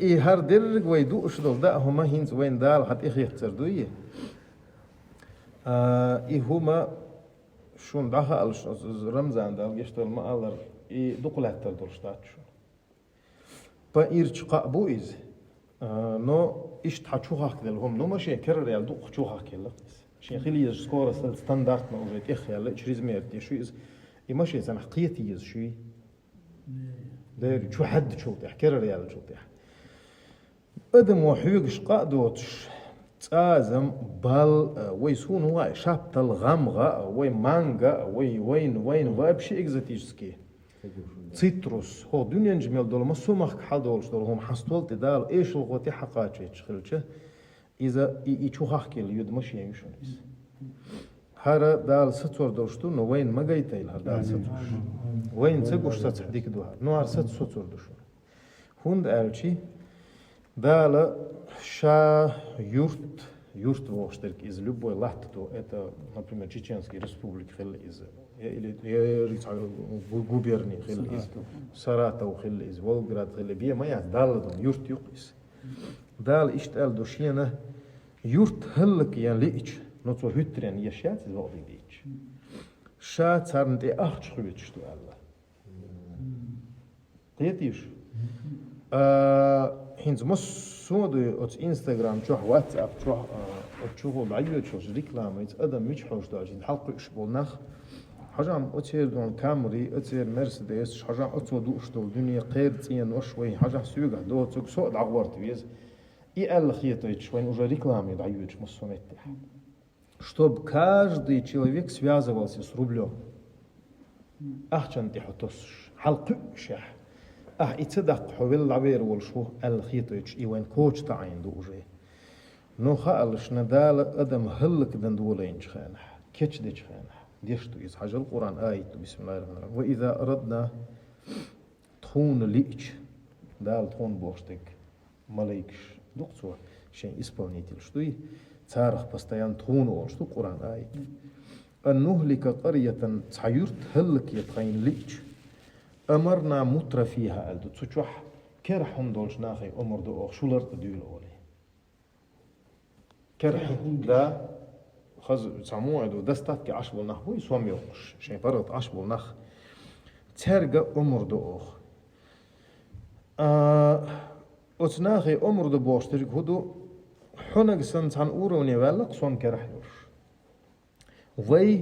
هر درج ويدو اشدل دا هما هينز وين دال حد إخي يختردوية هما شون داها ألش رمزان دال يشتغل ما ألر دقلات تردرشتات شو فإيرش قابو إز نو إشت حشوها كذا هم نو ماشي كرر يال دق حشوها كذا شيء خلي سكور ستاندرد ما وجد إخي يلا إيش رزمير تي شو إز إماشي زين حقيقي إز شوي داير شو حد شو تح كرر يال شو تح أدم وحيوش قادوتش تازم بال ويسون هو شابت الغمغة وي مانجا وين وابشي إكزاتيجسكي цитрус هو دنيا جميل دول ما سمح حال دولش دول هم حصلت تدال إيش الغوتي حقاتش تشخلش إذا يشوخ كيل يد مش يمشون بس هذا دال ستور دولشتو نو وين ما جايته إلها دال ستور وين تقولش تصدق دوها نوار ستور دوشون هند ألشي دال شا юрт воштерк из любой латто, это, например, Чеченский республик или губернии из Саратов из Волгоград бия моя дал юрт юқис дал иштал душьена юрт хелк ян лич но то хютрен яшат из воды дич ша царнте ахчхвит что алла тетиш هنز مصودي أت إنستغرام شوح واتساب شوح أتشوفه بعيد شوش ريكلام يت أدم مش حوش داجين حلقة إشبول نخ حجام أتير دون كامري أتير مرسيدس حجام أتودو إشتول دنيا غير تين وشوي حجام سويقة دو تك سود عقورت بيز إل خيطة يتشوين уже рекламы дают муссонетти чтобы каждый человек связывался с рублем أحسن تحطش حلقة شح يتصدق حوالي العبير والشو الخيطيش إيوان كوتش تعين دوجي نو خالش ندال أدم هلك دندولين شخانح كيتش دي شخانح ديشتو إز حاجة القرآن آية بسم الله الرحمن الرحيم وإذا أردنا تخون ليش دال تخون بوشتك ملايكش دكتور شيء исполнитель شتوي تارخ بستيان تخون وشتو قرآن آية أن نهلك قرية تعيرت هلك يتخين ليش أمرنا متر فيها ألدو تشوح كرحهم دولش ناخي أمر دو شولر ديول أولي كرحهم دا خز سامو عدو دستات كي عشبول نخ بوي سوام يوقش شين فرط عشبول نخ ترجع أمر دو أخ أتناخي أمر دو بوشترك هدو حنق سنتان أوروني والق سوام كرح يوش وي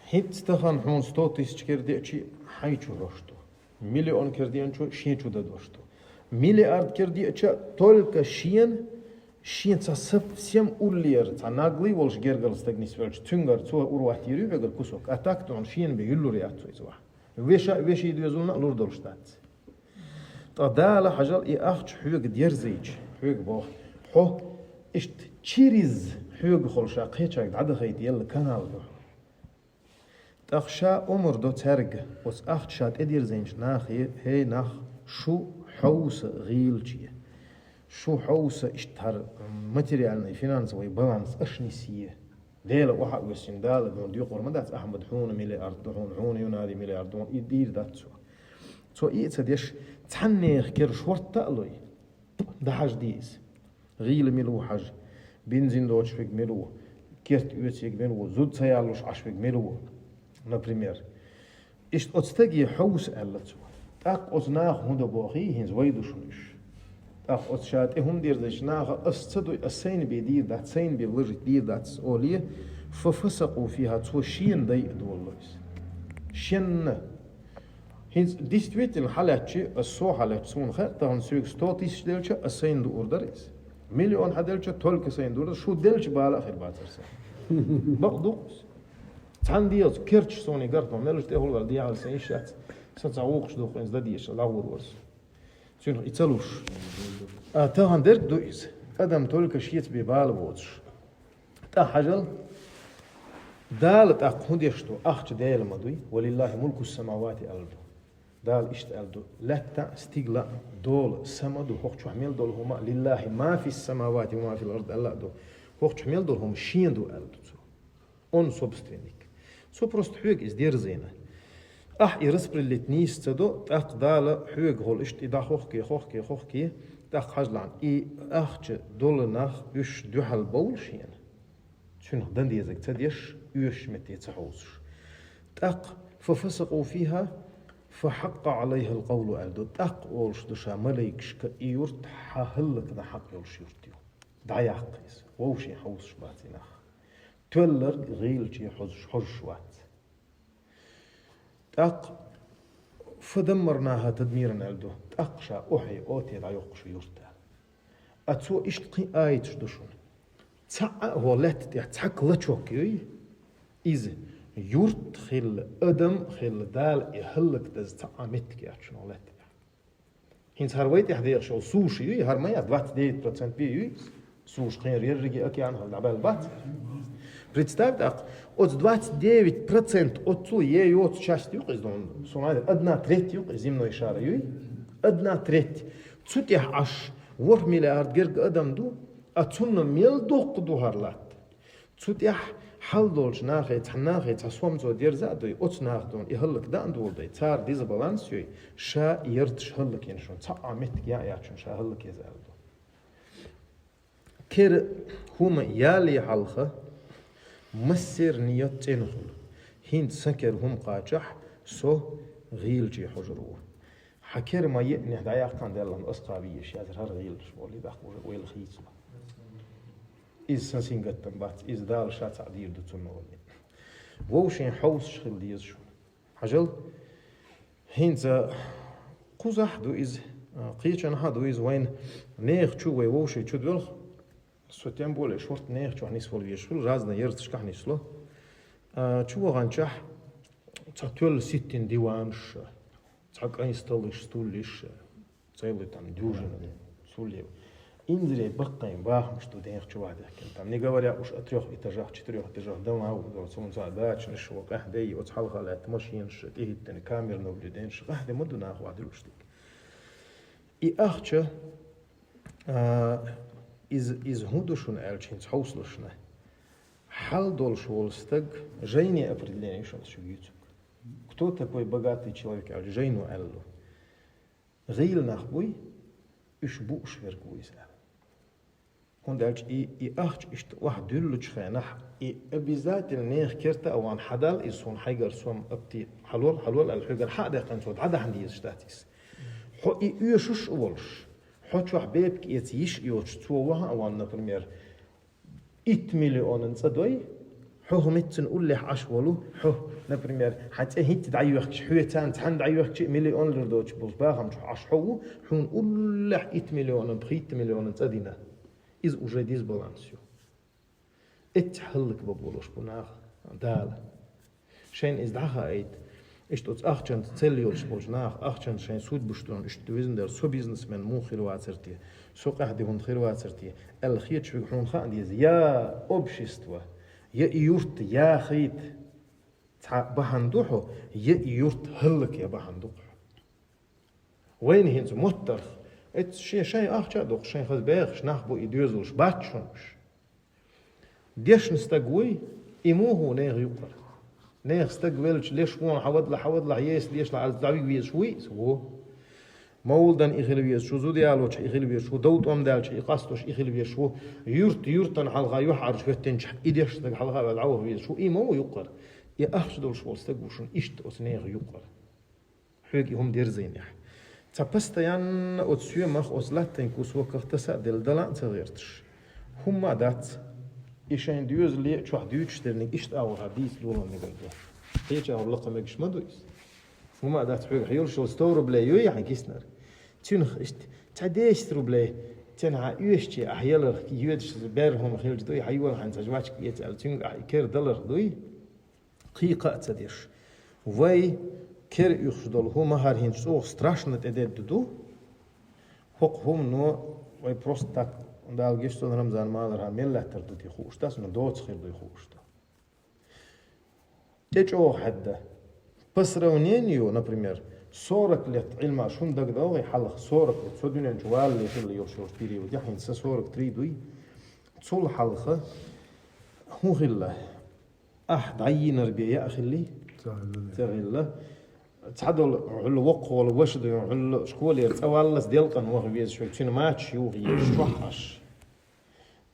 هيت ستخان حون ستوتيس كردي أشي حيشو رشتو مليون كرديان شو شين شو دادوشتو مليارد كردي أشا تولك شين совсем уллер تناقلي والش جرجل استغني سوالش تنجر تو أروح يريو بقول كوسوك أتاك تون شين بيقولوا رياتو إزوا ويش يدوزولنا لور دولشتات تدال حجال أخش حيوك ديرزيج حيوك بوخ حو إشت تشيريز حيوك خلشا قيتشاك عدا خيط يلا كانال بوخ تخشى أمر دو ترج وس أخت شاد إدير زينش ناخي هي ناخ شو حوس غيلشية شو حوس اشتهر ماتيريالنا فينانس وي بالانس أشنيسية ديلا واحد وسين دال دون ديقور ما دات أحمد حون مليارد حون ينادي مليارد دون يدير دات سو إيتسديش تحنيخ كير شورت تألوي ده حاج ديس غيل ملو حاج بنزين دوتش فيك ملو كيرت يوتيك ملو زود سيالوش عش فيك ملو например إيش أتستجي حوس ألتو تاق أتناخ هندا بوخي هنز ويدوشنش تاق أتشات هم دير ذيش ناخ أستدو السين بيدير دات سين بيولج دير دات أولية ففسقوا فيها تو شين داي دولويس شين هنز ديستويت الحالات شيء السو حالات سون خير تهون سويك ستوتيش ديلش السين دو أوردريس مليون حدلش تولك سين دو شو ديلش بالا آخر باترسا بقدوس تانديوز كيرتش سوني قرطون ملوش تقول قال دي على سيشات ستعوقش دوخ إنز داديش لاغور ورس شنو يتلوش تاهن درك دويز أدم تولك شيت ببال بوتش تا حجل دال تاقهد يشتو أخش ديل مدوي ولله ملك السماوات ألدو دال إشت ألدو لا تستيقلا دول سمدو خوخ حميل دول هما لله ما في السماوات وما في الأرض ألا دو خوخ حميل دول هم شين دو ألدو он собственник. Со просто حوق из дерзина. يرسبر اللي تنيس تدو تقدال حوق هول إشت إذا خوخكي تق حجلان أخش دول نخ يش دوحل بولشين شنو دندي زك تديش يش متي تحوسش تق ففسقوا فيها فحق عليه القول ألدو تق أولش دشا مليكش كإيورت حهلك دا حق يولش يورتيو دعياق قيس ووشي حوسش باتي نخ تولر غيلشي حج شوات تق فدمرناها تدميرا ألدو تقشا أحي أوتي دا يوقش يورتا أتسو إشتقي آيتش دشون تسعى هو لات تحك لتشوكي إذا يورت خيل أدم خيل دال يهلك دز تعامتك يا شنو لات هينس هرويت يحدير شو سوشي هرمية 29% بي سوش خير يرجع أكي عنها العبال بات Представь так, от 29% от цу от часть юг из дом, сумайда, 1/3 юг из земной шара юй, 1/3. Цутях аж 1 миллиард герг адам ду, а цунна мел доқ духарлат. Цутях халдолж нахе цанахе цасвамзо дерзадой, от нахдон и халлак дан дулдай, цар дисбаланс юй, ша ердш халлак иншон, ца амет я чун ша халлак езалдо. Кер хума яли халха مسر نيات تنخل هند سكر هم قاجح سو غيلجي حجروه حكر ما يأني دعيا كان دلهم أسقابيش يازر هر غيلش ولي بخور ويل خيسو إز سنسين قتن بات إز دال شات عدير دتون ولي ووشين حوس شخل ديز شو حجل هند قزح دو إز قيچن هادو إز وين نيخ شو ووشي شو دولخ سو тем более шорт нех чо хнис фол вешул разные ерц ках несло чуо ганчах цатёл ситтин диванш цакан столыш стулиш целый там дюжина сулев индре баккаем бахм что дех чувада там не говоря уж о 3 этажах 4 этажах дома у солнца дач нешо кахдей от халхалат машинш тихтен камер наблюденш кахде модуна хвадруштик и ахча из худушун элчин хауслушна хал должен стаг жейне определение что сюгит кто такой богатый человек аль жейну эллу гейл нахбуй иш буш веркуйса он дальше и ахч ишт واحد دلش خانح и обязательно нех керта аван хадал из сон хайгар сом апти халвал الحجر حدا قنصود عدا عندي ستاتيس хо и юшуш волш Хочу бебки يتيش يوش توها أو например 8 مليون نصدوي حو متن نقول له عشولو حو например حتى هيت دعيوك حويتان تحن دعيوك مليون لردوش بوز باهم عشحو حو نقول له 8 مليون 3 مليون نصدينا إز уже дисбалансио اتحلك ببولوش بناخ دال شين إز دعها أيد ist uns 18 Zelliols bos nach 18 schein sud beston ist du wissen der so businessman mo khirwatserti so qahdi hund khirwatserti el khiyat shwi hun khan diz ya общество ya yurt ya khit bahanduhu ya yurt halk ya bahanduh وين هنز متر ات شي اخچا doch schein khaz berg nach bo idözul sbatchunsh ديشنستغوي إموه نير يقر نير استقبلش ليش وون حوض عياس ليش على الزاوية ويز شوي سو مولدن إخيل ويز شو زودي علوش إخيل ويز شو دوت دالش إقاستوش إخيل ويز شو يورتن حلقة يحرج فتنش إديش تق حلقة العوه ويز شو إمو يقر يا أخش دول شو استقبلشون إشت أس نير يقر حقي هم دير زين يح تبست يان أتسوي مخ أصلتين كوسو كختسا دلدلا تغيرتش هم دات إيشان ديوز لي شو حديوش ترني إشت أو حديث لولا نقدر هيك أو لقى ماكش ما دويس وما دات حق حيول شو ستور بلا يوي عن كيسنر تنخ إشت تعديش ترو بلا تنها يوشتي أحيال يودش بيرهم خيل دوي حيول عن زجاج يتعل تنخ كير دولار دوي قيقة تديش وي كير يخدل هو ما هرهن سو страшно تدد دو حق هم نو وي просто Und da gibst du dann Ramzan mal der Milletter du die خوش das nur dort schir du خوش da. تجو حدا بس رونينيو например 40 لت علم شون دق دوغي حلق 40 لت سودين جوال اللي في يوشور بيري ودي حين 43 دوي تصل حلقه هو غله احد عين ربيع يا اخي لي تغله تعدل على وقول وشد على شكول يرتوالس ديلقن وغبيز شوي تين ماتش يوغي شوحش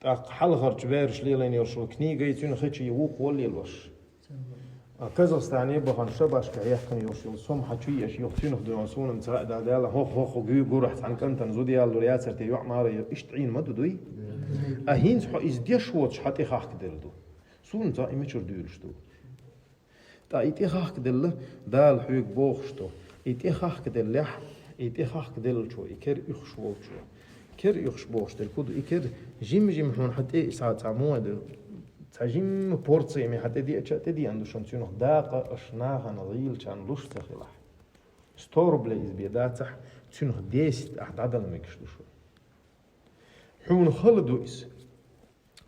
تاق حلغر جبيرش ليلين يرشو كنيغا يتين خيتشي يوق ولي الوش كازاخستان يبغى شباش كيحكم يرشو صم حتشي اش يختين خدون سون مترا دال هو غورحت عن كنت نزودي يالو رياسر تي يعمار اشتعين مددوي اهين خو از ديشوت حتى خاخ دلدو سون تا ايميتشر ديلشتو تا ايتي خاخ دل دال حيق بوخشتو ايتي خاخ دل لح ايتي خاخ دل شو يكر يخشو شو كر يخشبوش الكود يكر جيم هون حتى ساعات عمود تجيم بورتسي مي حتى دي تدي عنده شنو داقه اشناها نظيل كان لوش تخلح ستور بليز بيداتح شنو ديست احد عدل مكشلو شو حون خلدو اس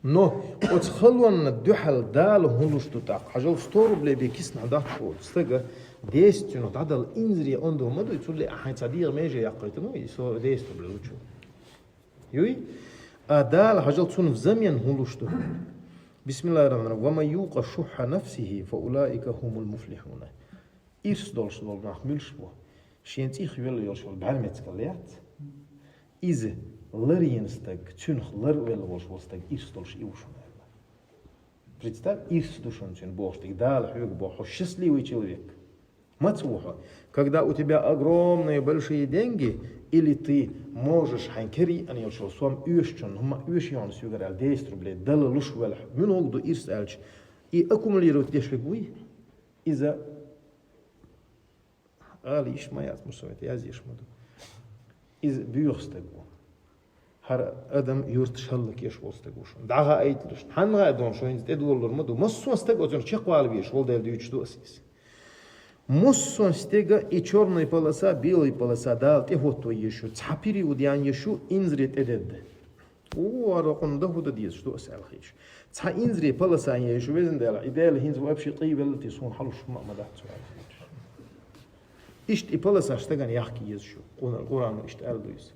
نو وتخلون الدحل دال هولوش تاق حاجه ستور بلي بكيسنا دات شو استغ ديست شنو عدل انزري عنده مدو يقول لي احد صديق ميجي يقيت نو يسو ديست بلوچو يوي أدال حجل صنف زمين هلوشتو بسم الله الرحمن الرحيم وما يوق شح نفسه فأولئك هم المفلحون إيرس دولش دول نخملش بو شينتي خيول يولش بعلمت كليات إذا لرينستك تنخ لر ولا ولش ولستك إيرس دولش يوشون представь إيرس душон тен боштик дал хюг бо счастливый человек мацуха когда у тебя огромные большие деньги или ты можешь ханкери они يشوف سوام يوشون هم يوشيون سيغر على 10 ربل دل لش ولا من وقدو إيرس ألش أكمليرو تيشك بوي إذا قال إيش ما يعرف مسويت يازيش مدو إذا بيوخستك هر أدم يورت شلك يشوفستك وشون دعها أيتلش حنغا أدون شو إنت أدولر مدو مصوستك أزون شقوال بيشول دل ديوش دوسيس مصوستك и черная полоса белая полоса дал те вот то еще цапири удян еще инзрит эдед о аракунда худа диес что асалхиш ца инзри полоса еще везен дал идеал хинз вообще طيب تيسون حلوش ما مدحت إشت إبلاسا شتغن يحكي يزشو القرآن إشت أردويس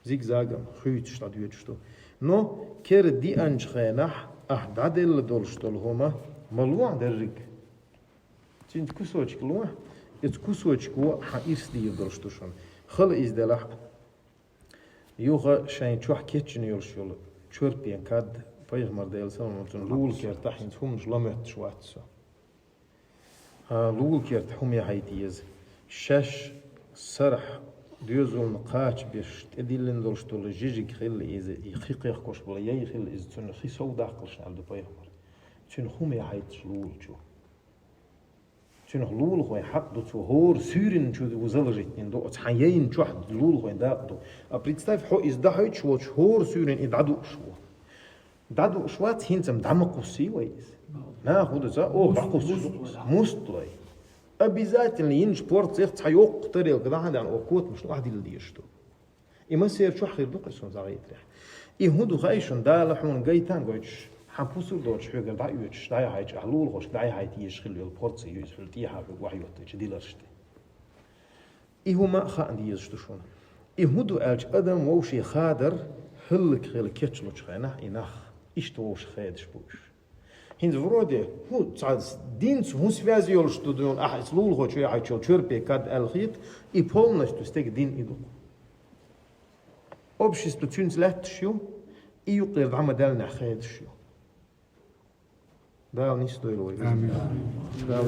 زيغزاغم خيوت شتاد يجشتو نو كير دي أنج خينح أحدادل دولشتول هما ملوع درق تنت كسوچك لوع يت كسوچك و حئيس دي دولشتوشون خل إزدلح يوغا شاين چوح كيتشن يولشول چوربين كاد پیغمبر دل سلام لول كير تحين هم جلمت شواتسو لول كير تحوم يحيتيز شش سرح ديوزون قاش بيش تدلين دولشتول جيجي خيل إز يخيق كوش بلا يخيل إز تون خي سودا قلش عبد پیغمبر تون هم يحيت لول جو تون لول هو حق دو هور سورين شو وزلجتين دو تحيين شو حد لول هو داقدو представь хо из дахайт шо هور سورين إدعدو شو دادو شوات هينتم دمقوسي ويس ناخذ ذا او بقوس مستوي обязательно ين спорт цех تايوق طريق كذا هذا اوكوت مش واحد اللي يشتو اما سير شو خير بقسون زغيت رح يهودو خايشون دالحون جايتان جوتش حبوسو دوتش حيغر دا يوتش دا هايج علول خوش دا هايت يشخل البورت يشخل تيها بوحيوت جديلرشت يهما خا اندي يشتو شون يهودو الج ادم ووشي خادر هلك خيل كيتشلو تشخينا ينخ إشتوش خيدش بوش هند ورودي هو تعال دينس هو связи يول что дон ахис лул хочет я хочу черпе кад алхит и полностью стек дин иду общество тюнс лехтшю и юqir عمدلنا خيدشю да не стоило амин да